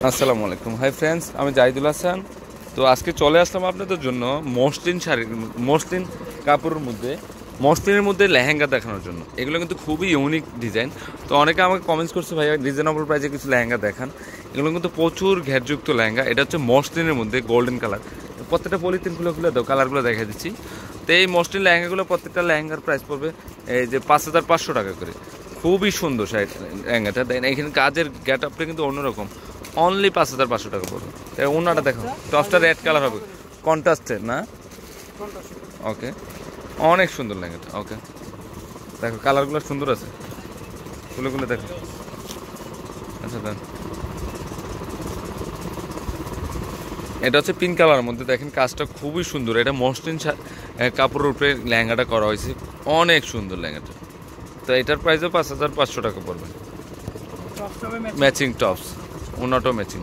আসসালামু আলাইকুম, hi friends, আমি জাহিদুল হাসান। তো আজকে চলে আসলাম আপনাদের জন্য মসলিন কাপড়ের মধ্যে মসলিনের মধ্যে লেহেঙ্গা দেখানোর জন্য। এগুলো কিন্তু খুবই ইউনিক ডিজাইন। তো অনেকে আমাকে কমেন্টস করছে, ভাইয়া রিজনেবল প্রাইসে কিছু লেহেঙ্গা দেখান। এগুলো কিন্তু প্রচুর ঘেরযুক্ত লেহেঙ্গা। এটা হচ্ছে মসলিনের মধ্যে গোল্ডেন কালার। প্রত্যেকটা পলিথিন খুলে খুলে দাও, কালারগুলো দেখা দিচ্ছি। তো এই মসলিন লেহেঙ্গাগুলো প্রত্যেকটা লেহেঙ্গার প্রাইস পড়বে এই যে 5,500 টাকা করে। খুবই সুন্দর লেহেঙ্গাটা দেন। এখানে কাজের গেট আপটা কিন্তু অন্যরকম। অনলি 5,500 টাকা পড়বে। ওনাটা দেখো, টপসটা রেড কালার হবে, কন্ট্রাস্টের না? ওকে, অনেক সুন্দর লেহেঙ্গাটা। ওকে, দেখো কালারগুলো সুন্দর আছে, খুলে খুলে দেখো। আচ্ছা দেন, এটা হচ্ছে পিঙ্ক কালারের মধ্যে। দেখেন কাজটা খুবই সুন্দর। এটা মসলিন কাপড়ের উপরে লেহেঙ্গাটা করা হয়েছে, অনেক সুন্দর লেহেঙ্গাটা। তো এটার প্রাইসও 5,500 টাকা পড়বে। ম্যাচিং টপস, ওনাটাও ম্যাচিং।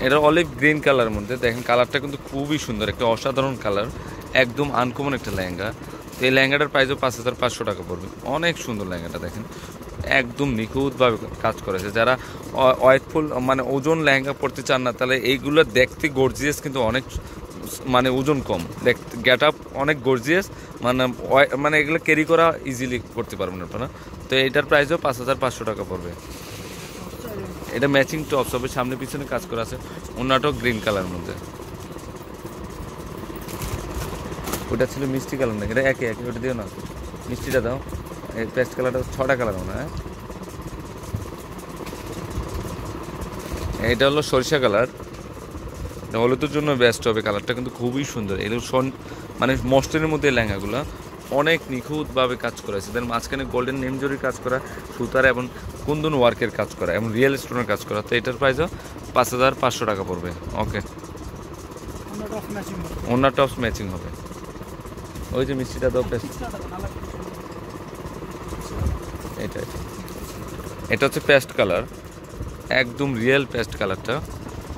এটা অলিভ গ্রিন কালারের মধ্যে। দেখেন কালারটা কিন্তু খুবই সুন্দর, একটা অসাধারণ কালার, একদম আনকমন একটা লেহেঙ্গা। তো এই লেহেঙ্গাটার প্রাইসও 5,500 টাকা পড়বে। অনেক সুন্দর লেহেঙ্গাটা, দেখেন একদম নিখুঁতভাবে কাজ করেছে। যারা ওয়েটফুল মানে ওজন লেহেঙ্গা পড়তে চান না, তাহলে এইগুলো দেখতে গর্জিয়াস, কিন্তু অনেক মানে ওজন কম, দেখতে গেট আপ অনেক গর্জিয়াস। মানে মানে এগুলো ক্যারি করা ইজিলি করতে পারবেন আপনারা। তো এইটার প্রাইসও 5,500 টাকা পড়বে। এটা ম্যাচিং টপস হবে, সামনে পিছনে কাজ করা আছে। ওনাটাও গ্রিন কালার মধ্যে। ওটা ছিল মিষ্টি কালার না, এটা একই একই। ওটা দিও না, মিষ্টিটা দাও। এই পেস্ট কালারটা 6টা কালার মনে হয়। এটা হলো সরিষা কালার, হলুদের জন্য বেস্ট হবে। কালারটা কিন্তু খুবই সুন্দর। এগুলো মানে মসলিনের মধ্যে লেহেঙ্গাগুলো অনেক নিখুঁতভাবে কাজ করা আছে। দেন মাঝখানে গোল্ডেন নেমজরির কাজ করা, সুতার এবং কুন্দন ওয়ার্কের কাজ করা এবং রিয়েল স্টোনের কাজ করা। তো এটার প্রাইসও 5,500 টাকা পড়বে। ওকে, ওনার টপস ম্যাচিং হবে। ওই যে মিষ্টিটা দাও, পেস্ট। এটা এটা হচ্ছে পেস্ট কালার, একদম রিয়েল পেস্ট কালারটা।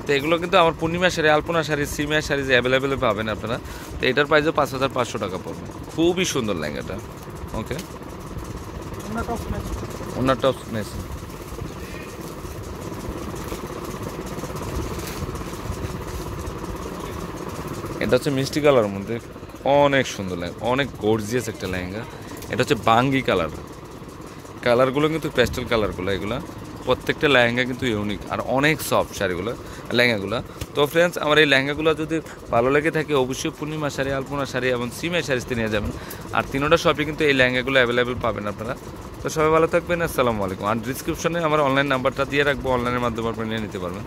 তো এগুলো কিন্তু আমার পূর্ণিমা শাড়ি, আলপনা শাড়ি, সিমিয়া শাড়ি যে অ্যাভেলেবেল পাবেন আপনারা। তো এটার প্রাইসও 5,500 টাকা পড়বে। খুবই সুন্দর লেহেঙ্গাটা। ওকে, ওনার টপস ম্যাচিং। এটা হচ্ছে মিষ্টি কালারের মধ্যে, অনেক সুন্দর লেহেঙ্গা, অনেক গর্জিয়াস একটা লেহেঙ্গা। এটা হচ্ছে বাঙ্গি কালার। কালারগুলো কিন্তু পেস্টেল কালারগুলো, এগুলো প্রত্যেকটা লেহেঙ্গা কিন্তু ইউনিক আর অনেক সফট শাড়িগুলো, লেহেঙ্গাগুলো। তো ফ্রেন্ডস, আমার এই লেহেঙ্গাগুলো যদি ভালো লেগে থাকে, অবশ্যই পূর্ণিমা শাড়ি, আলপনা শাড়ি এবং সিমিয়া শাড়িতে নিয়ে যাবেন। আর তিনোটা শপে কিন্তু এই লেহেঙ্গাগুলো অ্যাভেলেবেল পাবেন আপনারা। তো সবাই ভালো থাকবেন, আসসালামু আলাইকুম। আর ডিসক্রিপশনে আমার অনলাইন নাম্বারটা দিয়ে রাখবো, অনলাইনের মাধ্যমে আপনি নিয়ে নিতে পারবেন।